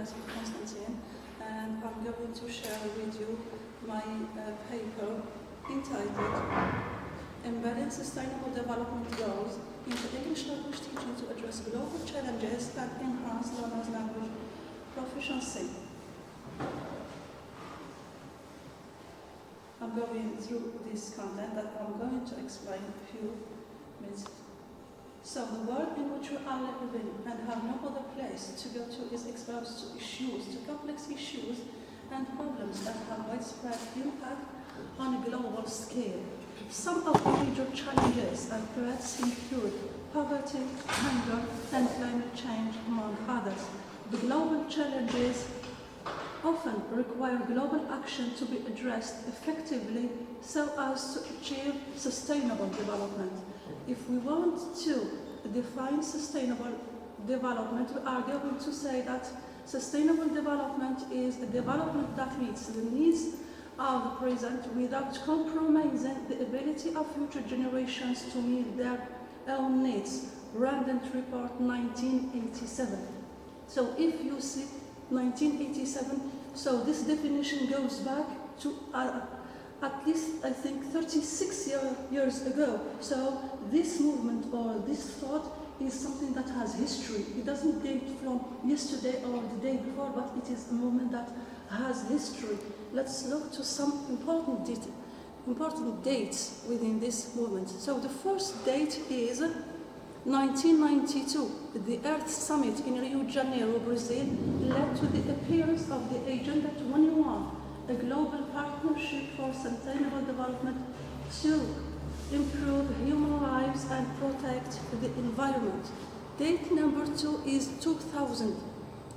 Professor Constantine, and I'm going to share with you my paper entitled Embedding Sustainable Development Goals into English Language Teaching to Address Global Challenges and Enhance Learners' Language Proficiency. I'm going through this content that I'm going to explain a few minutes. So the world in which we are living and have no other place to go to is exposed to issues, to complex issues and problems that have widespread impact on a global scale. Some of the major challenges and threats include poverty, hunger, and climate change, among others. The global challenges often require global action to be addressed effectively so as to achieve sustainable development. If we want to define sustainable development, we are going to say that sustainable development is a development that meets the needs of the present without compromising the ability of future generations to meet their own needs. Random Report 1987. So if you see 1987, so this definition goes back to at least, I think, 36 years ago. So this movement or this thought is something that has history. It doesn't date from yesterday or the day before, but it is a movement that has history. Let's look to some important dates within this movement. So the first date is 1992. The Earth Summit in Rio de Janeiro, Brazil, led to the appearance of the Agenda 21, a global partnership for sustainable development to improve human lives and protect the environment. Date number 2 is 2000.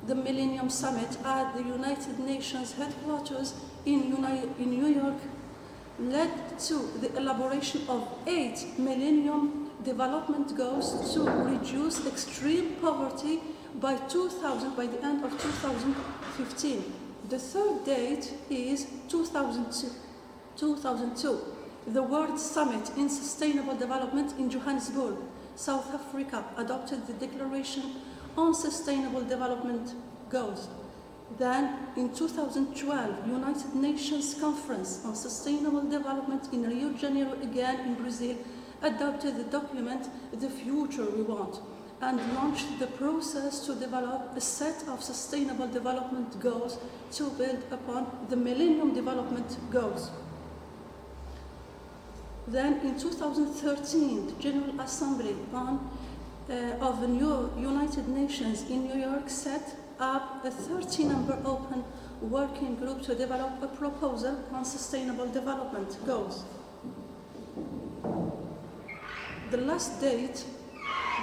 The Millennium Summit at the United Nations headquarters in New York led to the elaboration of 8 Millennium Development Goals to reduce extreme poverty by the end of 2015. The third date is 2002. The World Summit in Sustainable Development in Johannesburg, South Africa, adopted the Declaration on Sustainable Development Goals. Then, in 2012, United Nations Conference on Sustainable Development in Rio de Janeiro, again in Brazil, adopted the document The Future We Want and launched the process to develop a set of sustainable development goals to build upon the Millennium Development Goals. Then in 2013, the General Assembly of the new United Nations in New York set up a 30-member open working group to develop a proposal on sustainable development goals. The last date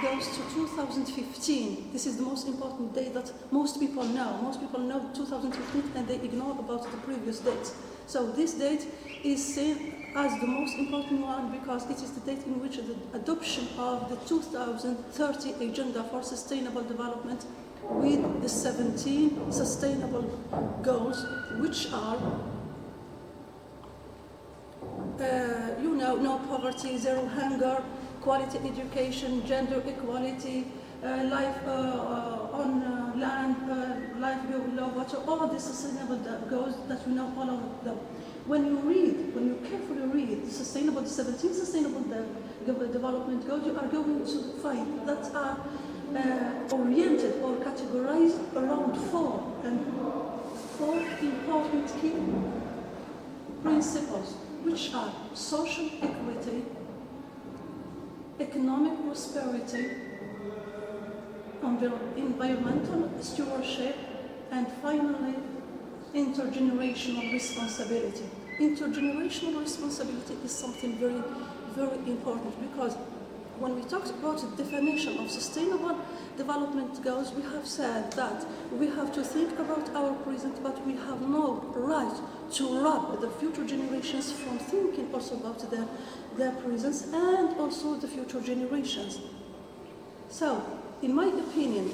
goes to 2015. This is the most important date that most people know. Most people know 2015 and they ignore about the previous dates. So this date is seen as the most important one because it is the date in which the adoption of the 2030 Agenda for Sustainable Development with the 17 sustainable goals, which are no poverty, zero hunger, quality education, gender equality, life on land, life below water, all the sustainable goals that we know, all of them. When you carefully read the 17 sustainable development goals, you are going to find that are oriented or categorized around four important key principles, which are social equity, economic prosperity, environmental stewardship, and finally, intergenerational responsibility. Intergenerational responsibility is something very, very important because when we talked about the definition of sustainable development goals, we have said that we have to think about our present, but we have no right to rob the future generations from thinking also about their presence and also the future generations. So, in my opinion,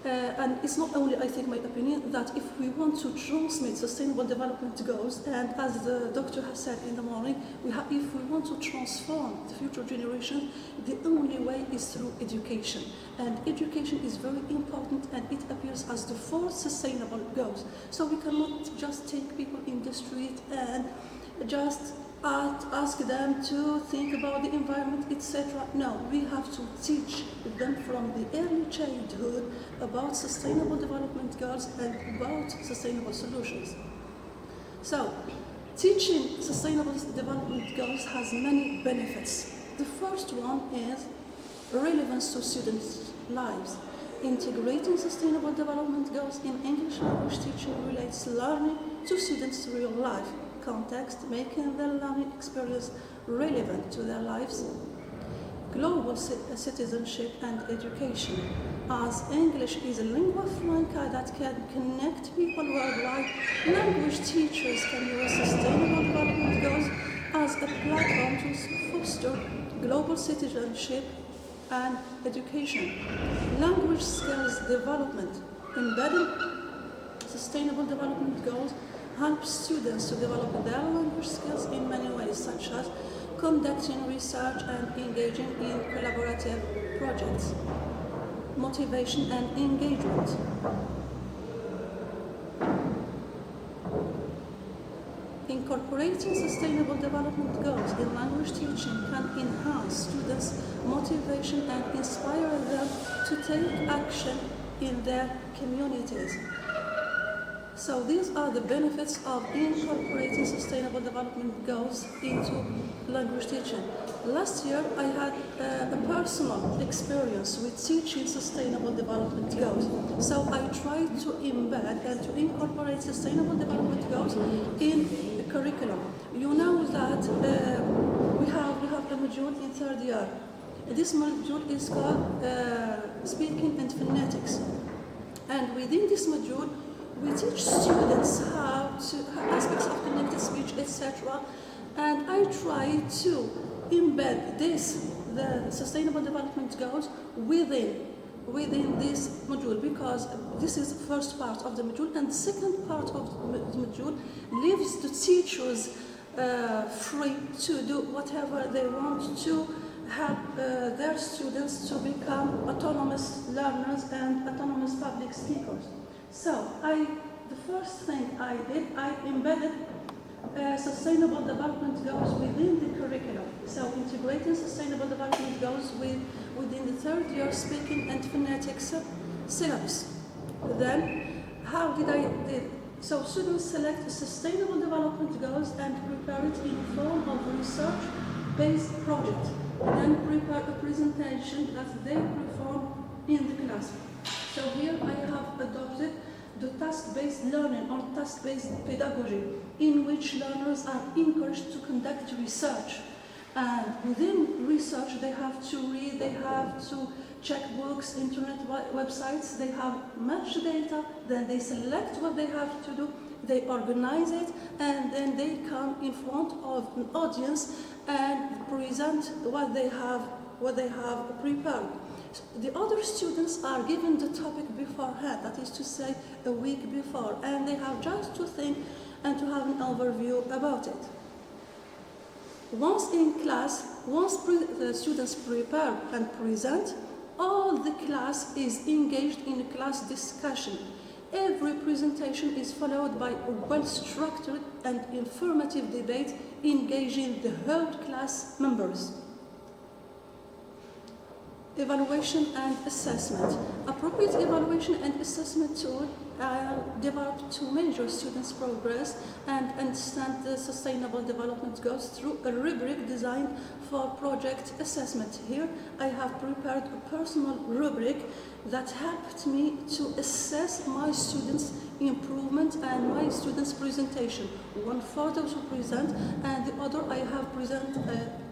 and it's not only, I think, my opinion, that if we want to transmit sustainable development goals, and as the doctor has said in the morning, if we want to transform the future generation, the only way is through education. And education is very important, and it experience as the 4 sustainable goals. So we cannot just take people in the street and just ask them to think about the environment, etc. No, we have to teach them from the early childhood about sustainable development goals and about sustainable solutions. So, teaching sustainable development goals has many benefits. The first one is relevance to students' lives. Integrating sustainable development goals in English language teaching relates learning to students' real life context, making their learning experience relevant to their lives. Global citizenship and education. As English is a lingua franca that can connect people worldwide, language teachers can use sustainable development goals as a platform to foster global citizenship and education. Language skills development. Embedding sustainable development goals helps students to develop their language skills in many ways, such as conducting research and engaging in collaborative projects. Motivation and engagement. Incorporating sustainable development goals in language teaching can enhance students' motivation and inspire them to take action in their communities. So these are the benefits of incorporating sustainable development goals into language teaching. Last year, I had a personal experience with teaching sustainable development goals. So I tried to embed and to incorporate sustainable development goals in the curriculum. You know that we have a module in third year. This module is called Speaking and Phonetics. And within this module, we teach students aspects of connected speech, etc. And I try to embed the sustainable development goals within this module, because this is the first part of the module, and the second part of the module leaves the teachers free to do whatever they want to help their students to become autonomous learners and autonomous public speakers. So the first thing I did, I embedded sustainable development goals within the curriculum. So integrating sustainable development goals within the third year speaking and phonetics syllabus. Then, how did I do? So students select sustainable development goals and prepare it in form of research-based project. Then prepare a presentation that they perform in the class. So here I have adopted the task-based learning or task-based pedagogy, in which learners are encouraged to conduct research. And within research, they have to read, they have to check books, internet websites, they have much data, then they select what they have to do, they organize it, and then they come in front of an audience and present what they have prepared. The other students are given the topic beforehand, that is to say, a week before, and they have just to think and to have an overview about it. Once in class, the students prepare and present, all the class is engaged in a class discussion. Every presentation is followed by a well-structured and informative debate engaging the whole class members. Evaluation and assessment. Appropriate evaluation and assessment tools are developed to measure students' progress and understand the sustainable development goals through a rubric designed for project assessment. Here, I have prepared a personal rubric that helped me to assess my students' improvement and my students' presentation. One photo to present, and the other I have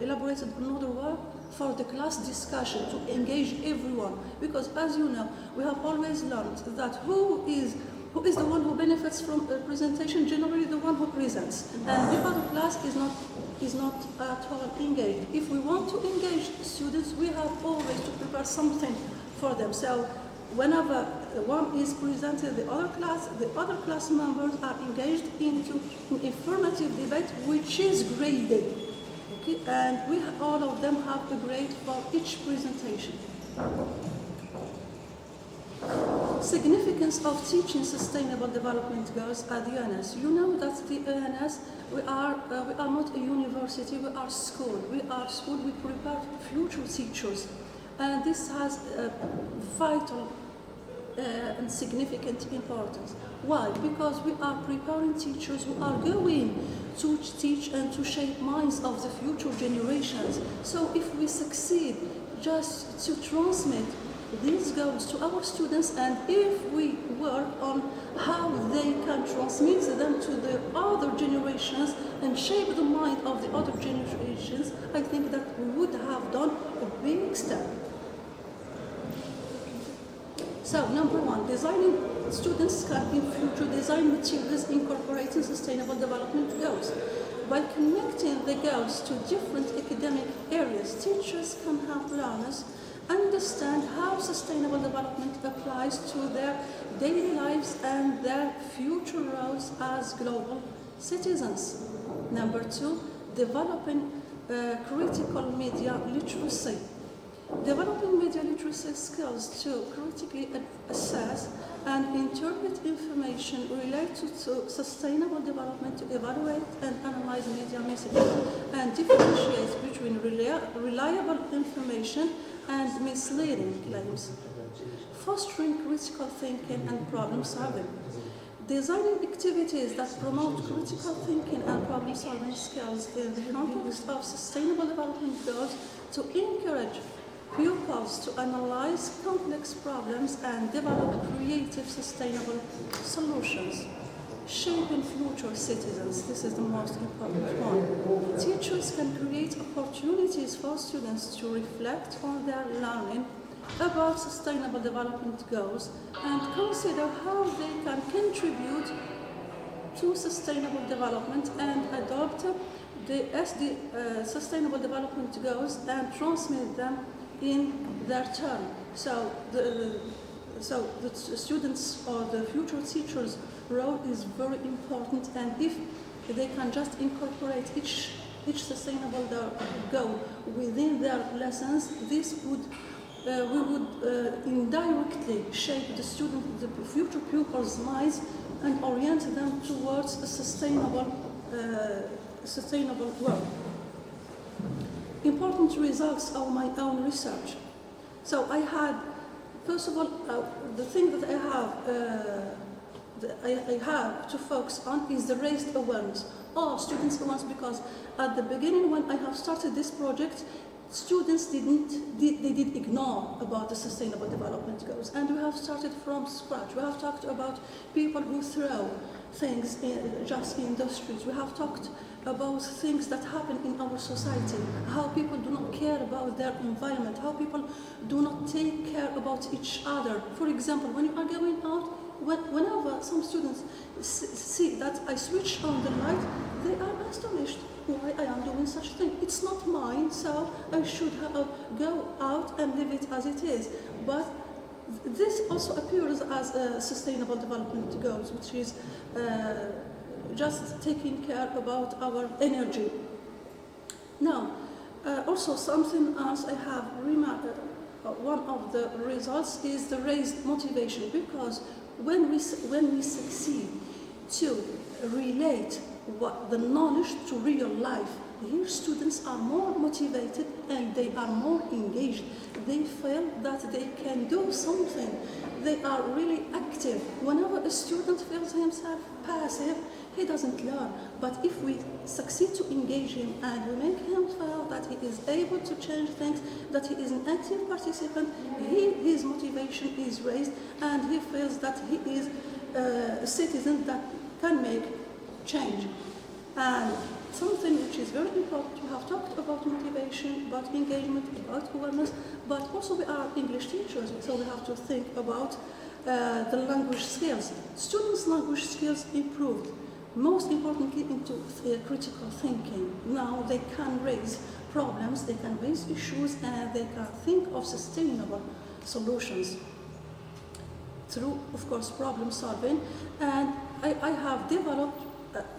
elaborated another work for the class discussion to engage everyone. Because as you know, we have always learned that who is the one who benefits from a presentation? Generally the one who presents. And the other class is not at all engaged. If we want to engage students, we have always to prepare something for them. So whenever one is presented, the other class members are engaged into an informative debate which is graded. Okay? And all of them have a grade for each presentation. significance of teaching sustainable development goals at the UNS. You know that the UNS, we are not a university, we are school. We are school, we prepare future teachers. And this has a vital and significant importance. Why? Because we are preparing teachers who are going to teach and to shape minds of the future generations. So if we succeed just to transmit these goals to our students, and if we work on how they can transmit them to the other generations and shape the mind of the other generations, I think that we would have done a big step. So, number one, designing students can in future design materials incorporating sustainable development goals. By connecting the goals to different academic areas, teachers can help learners understand how sustainable development applies to their daily lives and their future roles as global citizens. Number two, developing critical media literacy. Developing media literacy skills to critically assess and interpret information related to sustainable development, to evaluate and analyze media messages and differentiate between reliable information and misleading claims. Fostering critical thinking and problem solving. Designing activities that promote critical thinking and problem solving skills in the context of sustainable development goals to encourage pupils to analyze complex problems and develop creative, sustainable solutions. Shaping future citizens, this is the most important one. Teachers can create opportunities for students to reflect on their learning about sustainable development goals and consider how they can contribute to sustainable development and adopt the sustainable development goals and transmit them in their turn. So the students or the future teachers' role is very important, and if they can just incorporate each sustainable goal within their lessons, this would we would indirectly shape the future pupils' minds and orient them towards a sustainable world. Important results of my own research. So I had, first of all, the thing that I have to focus on is the raised awareness of students' awareness, because at the beginning when I have started this project, students did ignore about the sustainable development goals, and we have started from scratch. We have talked about people who throw things just in the streets. We have talked about things that happen in our society, how people do not care about their environment, how people do not take care about each other. For example, when you are going out, whenever some students see that I switch on the light, they are astonished why I am doing such a thing. It's not mine, so I should go out and leave it as it is. But this also appears as a sustainable development goals, which is just taking care about our energy. Now, also something else I have remarked, one of the results is the raised motivation, because when we succeed to relate the knowledge to real life, here students are more motivated and they are more engaged. They feel that they can do something. They are really active. Whenever a student feels himself passive, he doesn't learn. But if we succeed to engage him and we make him feel that he is able to change things, that he is an active participant, his motivation is raised and he feels that he is a citizen that can make change. And something which is very important, we have talked about motivation, about engagement, about awareness, but also we are English teachers, so we have to think about the language skills. Students' language skills improved, most importantly into critical thinking. Now they can raise problems, they can raise issues, and they can think of sustainable solutions through, of course, problem solving. And I have developed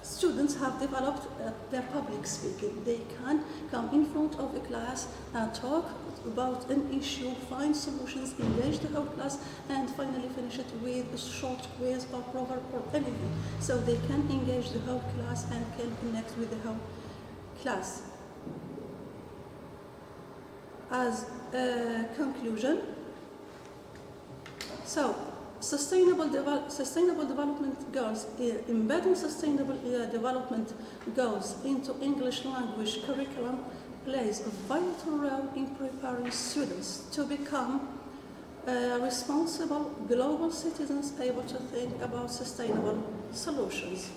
students have developed their public speaking. They can come in front of a class and talk about an issue, find solutions, engage the whole class, and finally finish it with a short quiz or proverb or anything. So they can engage the whole class and can connect with the whole class. As a conclusion, so sustainable development goals, embedding sustainable development goals into English language curriculum plays a vital role in preparing students to become responsible global citizens able to think about sustainable solutions.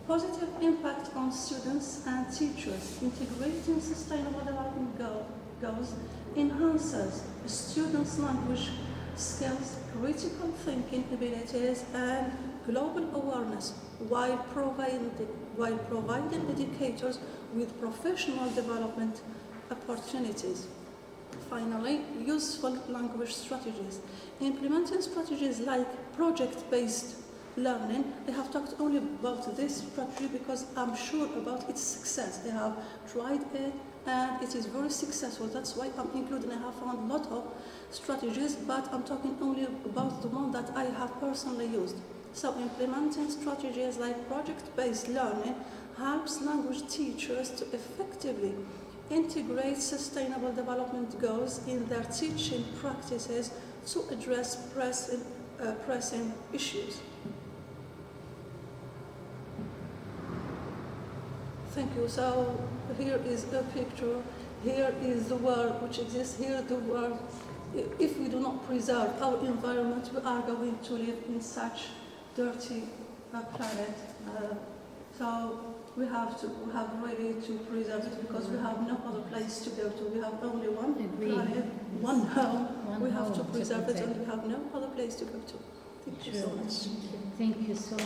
Positive impact on students and teachers. Integrating sustainable development goals enhances students' language skills, critical thinking abilities, and global awareness while providing educators with professional development opportunities. Finally, useful language strategies. Implementing strategies like project-based learning. I have talked only about this strategy because I'm sure about its success. I have tried it and it is very successful. That's why I'm including. I have found a lot of strategies, but I'm talking only about the one that I have personally used. So implementing strategies like project-based learning helps language teachers to effectively integrate sustainable development goals in their teaching practices to address pressing issues. Thank you. So here is a picture. Here is the world which exists. Here the world. If we do not preserve our environment, we are going to live in such dirty planet. So we have really to preserve it because we have no other place to go to. We have only one planet, one home. We have to preserve it, and we have no other place to go to. Thank you so much. Thank you so much.